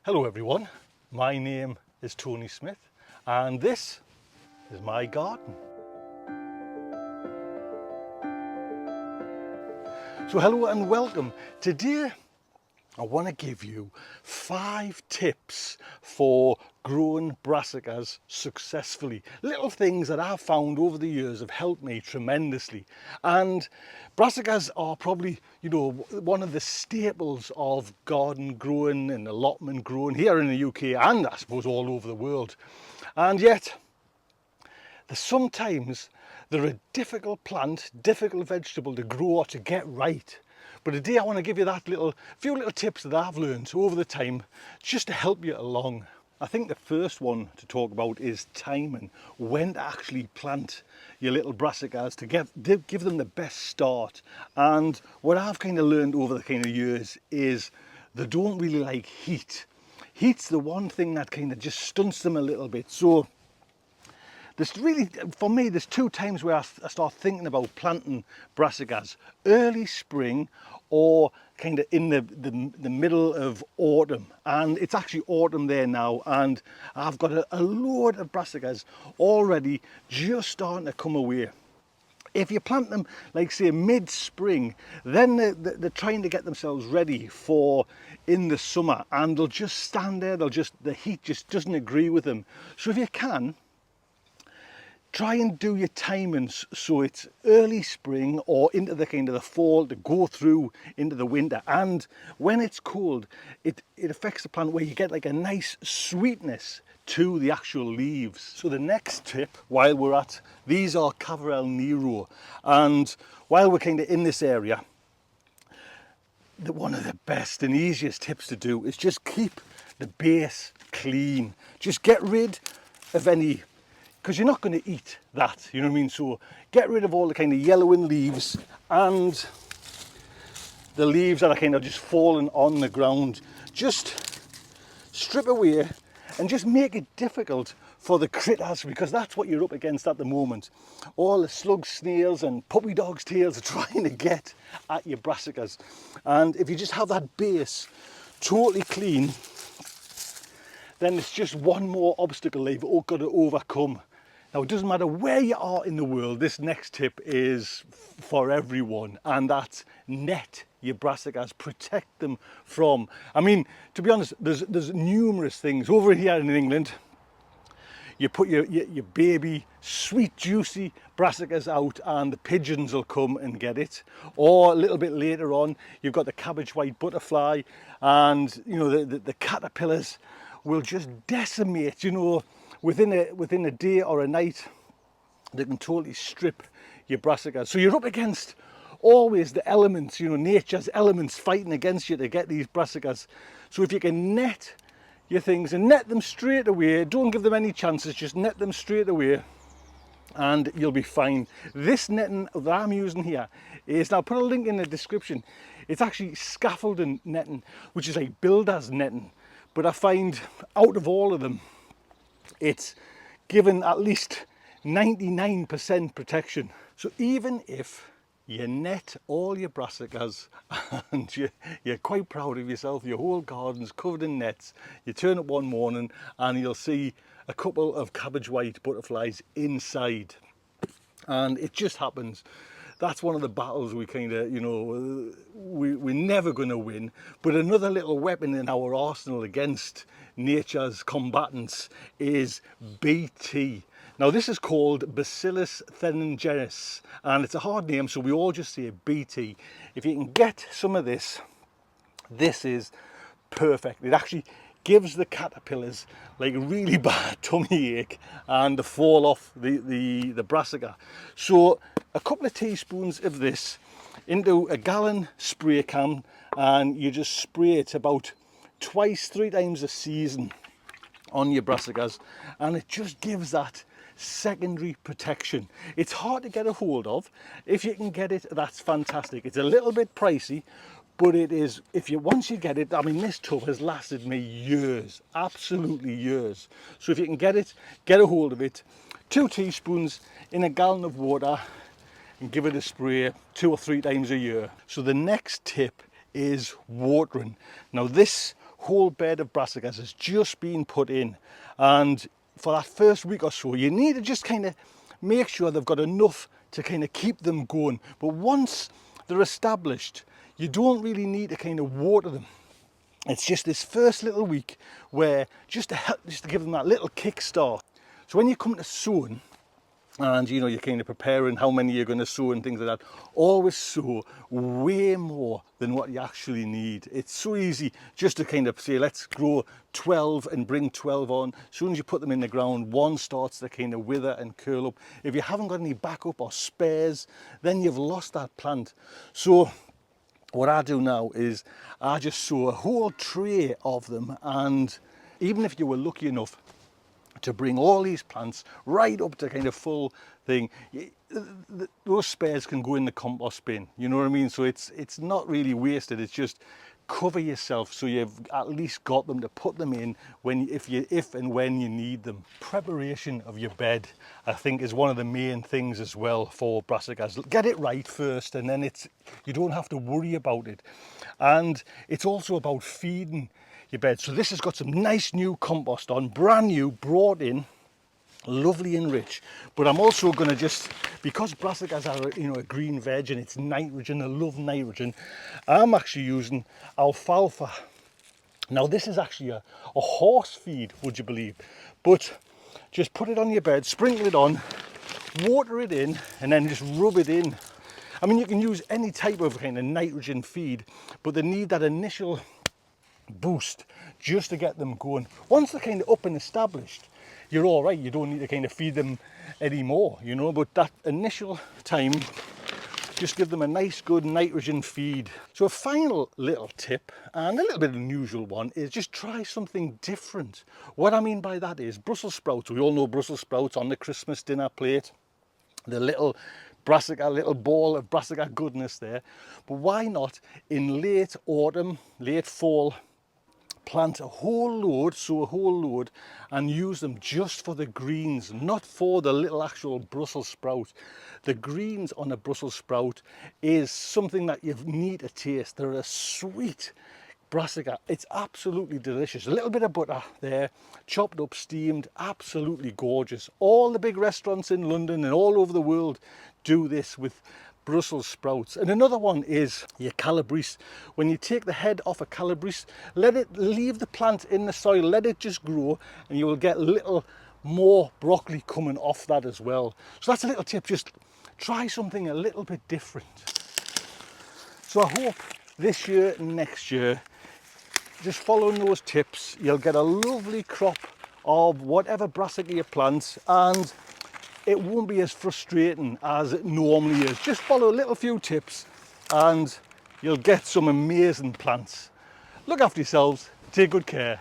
Hello everyone, my name is Tony Smith and this is my garden. So hello and welcome. Today I want to give you 5 tips for growing brassicas successfully. Little things that I've found over the years have helped me tremendously. And brassicas are probably, one of the staples of garden growing and allotment growing here in the UK and I suppose all over the world. And yet, sometimes they're a difficult plant, difficult vegetable to grow or to get right. But today I want to give you that few little tips that I've learned over the time just to help you along. I think the first one to talk about is timing, when to actually plant your little brassicas to give them the best start. And what I've kind of learned over the kind of years is they don't really like heat. Heat's the one thing that kind of just stunts them a little bit. So for me, there's 2 times where I start thinking about planting brassicas: early spring or kind of in the middle of autumn. And it's actually autumn there now, and I've got a load of brassicas already just starting to come away. If you plant them, like say mid-spring, then they're trying to get themselves ready for in the summer, and they'll just stand there. The heat just doesn't agree with them. So if you can, try and do your timings so it's early spring or into the kind of the fall to go through into the winter. And when it's cold, it affects the plant where you get like a nice sweetness to the actual leaves. So the next tip, while we're at, these are Cabbage Nero, and while we're kind of in this area, one of the best and easiest tips to do is just keep the base clean. Just get rid of any, because you're not going to eat that, you know what I mean? So get rid of all the kind of yellowing leaves and the leaves that are kind of just falling on the ground. Just strip away and just make it difficult for the critters, because that's what you're up against at the moment. All the slugs, snails and puppy dogs' tails are trying to get at your brassicas. And if you just have that base totally clean, then it's just one more obstacle they've all got to overcome. Now, it doesn't matter where you are in the world, this next tip is for everyone, and that's net your brassicas, protect them from, I mean, to be honest, there's numerous things. Over here in England, you put your baby, sweet, juicy brassicas out and the pigeons will come and get it. Or a little bit later on, you've got the cabbage white butterfly, and the caterpillars will just decimate, within a day or a night. They can totally strip your brassicas. So you're up against always the elements, nature's elements fighting against you to get these brassicas. So if you can net your things and net them straight away, don't give them any chances, just net them straight away and you'll be fine. This netting that I'm using here is, now I'll put a link in the description, it's actually scaffolding netting, which is like builder's netting. But I find out of all of them, it's given at least 99% protection. So even if you net all your brassicas and you're quite proud of yourself, your whole garden's covered in nets, you turn up one morning and you'll see a couple of cabbage white butterflies inside. And it just happens. That's one of the battles we kind of, we're never going to win. But another little weapon in our arsenal against nature's combatants is BT. Now this is called Bacillus thuringiensis, and it's a hard name, so we all just say BT. If you can get some of this, this is perfect. It actually gives the caterpillars like a really bad tummy ache and they fall off the brassica. So a couple of teaspoons of this into a gallon spray can, and you just spray it about 2-3 times a season on your brassicas, and it just gives that secondary protection. It's hard to get a hold of. If you can get it, that's fantastic. It's a little bit pricey, but it is, once you get it, I mean, this tub has lasted me years, absolutely years. So if you can get it, get a hold of it. 2 teaspoons in a gallon of water and give it a spray 2 or 3 times a year. So the next tip is watering. Now this whole bed of brassicas has just been put in, and for that first week or so you need to just kind of make sure they've got enough to kind of keep them going. But once they're established, you don't really need to kind of water them. It's just this first little week where just to help, just to give them that little kickstart. So when you come to sowing, and you know, you're kind of preparing how many you're going to sow and things like that, always sow way more than what you actually need. It's so easy just to kind of say, let's grow 12 and bring 12 on. As soon as you put them in the ground, one starts to kind of wither and curl up. If you haven't got any backup or spares, then you've lost that plant. So what I do now is I just sow a whole tray of them, and even if you were lucky enough to bring all these plants right up to kind of full thing, those spares can go in the compost bin, you know what I mean? So it's not really wasted, it's just cover yourself so you've at least got them to put them in when if and when you need them. Preparation of your bed, I think, is one of the main things as well for brassicas. Get it right first, and then you don't have to worry about it. And it's also about feeding your bed. So this has got some nice new compost on, brand new, brought in, lovely and rich. But I'm also going to just, because brassicas are, you know, a green veg and it's nitrogen, I love nitrogen, I'm actually using alfalfa. Now this is actually a horse feed, would you believe? But just put it on your bed, sprinkle it on, water it in, and then just rub it in. I mean, you can use any type of kind of nitrogen feed, but they need that initial boost just to get them going. Once they're kind of up and established, you're all right. You don't need to kind of feed them anymore, you know, but that initial time, just give them a nice good nitrogen feed. So a final little tip, and a little bit unusual one, is just try something different. What I mean by that is Brussels sprouts. We all know Brussels sprouts on the Christmas dinner plate, the little brassica, little ball of brassica goodness there. But why not in late autumn, late fall, plant a whole load, sow a whole load, and use them just for the greens, not for the little actual Brussels sprout. The greens on a Brussels sprout is something that you need to taste. They're a sweet brassica. It's absolutely delicious. A little bit of butter there, chopped up, steamed, absolutely gorgeous. All the big restaurants in London and all over the world do this with Brussels sprouts. And another one is your calabrese. When you take the head off a calabrese, leave the plant in the soil, let it just grow, and you will get a little more broccoli coming off that as well. So that's a little tip, just try something a little bit different. So I hope this year and next year, just following those tips, you'll get a lovely crop of whatever brassica you plant, and it won't be as frustrating as it normally is. Just follow a little few tips and you'll get some amazing plants. Look after yourselves, take good care.